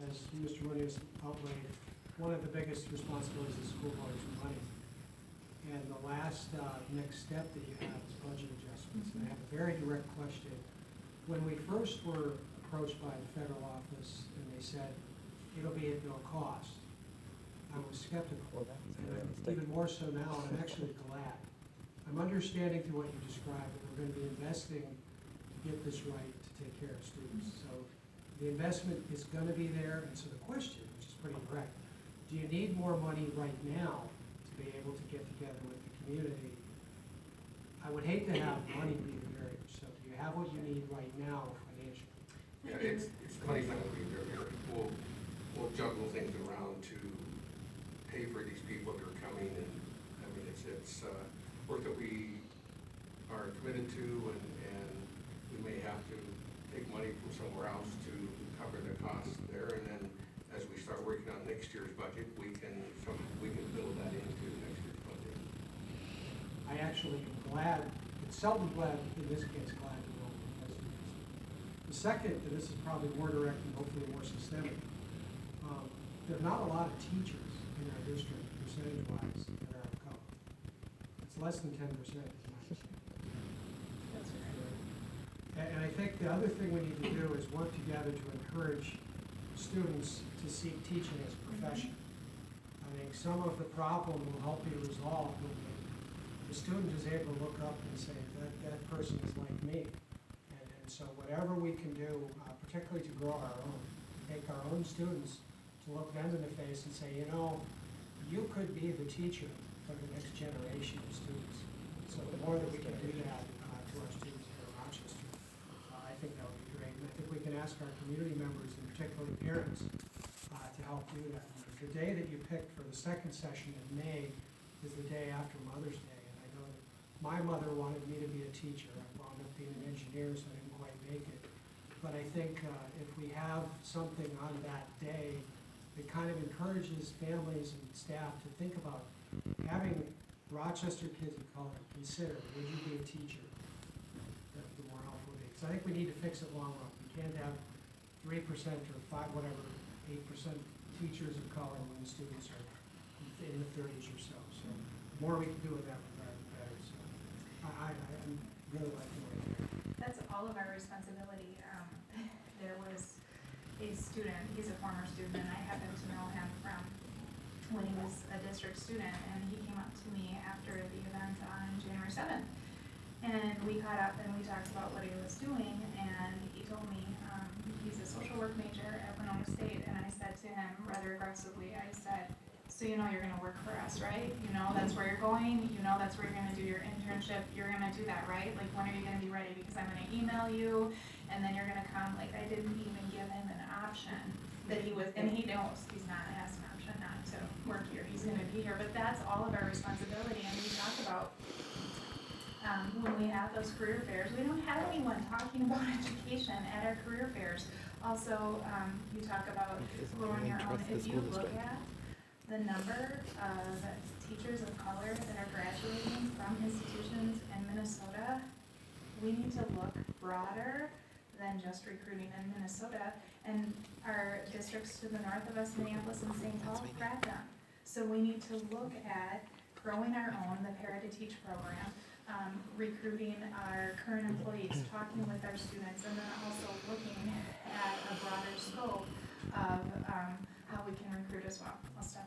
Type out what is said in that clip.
as Mr. Munoz outlined, one of the biggest responsibilities of the school board is money. And the last next step that you have is budget adjustments. And I have a very direct question. When we first were approached by the federal office and they said, it'll be at no cost, I was skeptical. And I'm even more so now, and I'm actually glad. I'm understanding through what you described that we're going to be investing to get this right to take care of students. So the investment is going to be there, and so the question, which is pretty direct, do you need more money right now to be able to get together with the community? I would hate to have money be the barrier, so do you have what you need right now financially? Yeah, it's money's not gonna be there. We'll juggle things around to pay for these people that are coming, and I mean, it's work that we are committed to, and we may have to take money from somewhere else to cover the costs there, and then as we start working on next year's budget, we can build that into next year's budget. I actually am glad, it's seldom glad, in this case, glad to know because of this. The second, and this is probably more direct and hopefully more systemic, there are not a lot of teachers in our district, percentage-wise, that are out of color. It's less than 10%, is my understanding. That's right. And I think the other thing we need to do is work together to encourage students to see teaching as a profession. I think some of the problem will help be resolved when the student is able to look up and say, that person is like me. And so whatever we can do, particularly to grow our own, to take our own students, to look them in the face and say, you know, you could be the teacher for the next generation of students. So the more that we can do that to our students here in Rochester, I think that would be great. And I think we can ask our community members, and particularly parents, to help do that. The day that you picked for the second session in May is the day after Mother's Day. And I know that my mother wanted me to be a teacher. I wound up being an engineer, so I didn't quite make it. But I think if we have something on that day, it kind of encourages families and staff to think about having Rochester kids of color consider, would you be a teacher? The more helpful it is. So I think we need to fix it long run. We can't have 3% or 5, whatever, 8% teachers of color when the students are in the 30s or so. So the more we can do with that regard, the better. So I'm really liking what I hear. That's all of our responsibility. There was a student, he's a former student, and I happen to know him from when he was a district student, and he came up to me after the event on January 7th. And we caught up and we talked about what he was doing, and he told me he's a social work major at Winona State, and I said to him rather aggressively, I said, so you know you're gonna work for us, right? You know that's where you're going, you know that's where you're gonna do your internship, you're gonna do that, right? Like when are you gonna be ready? Because I'm gonna email you, and then you're gonna come. Like I didn't even give him an option that he was, and he knows he's not, has an option not to work here, he's gonna be here, but that's all of our responsibility. And we talk about when we have those career fairs, we don't have anyone talking about education at our career fairs. Also, you talk about growing your own. If you look at the number of teachers of color that are graduating from institutions in Minnesota, we need to look broader than just recruiting in Minnesota. And our districts to the north of us, Minneapolis and St. Paul, grad them. So we need to look at growing our own, the Para to Teach program, recruiting our current employees, talking with our students, and then also looking at a broader scope of how we can recruit as well. I'll stop.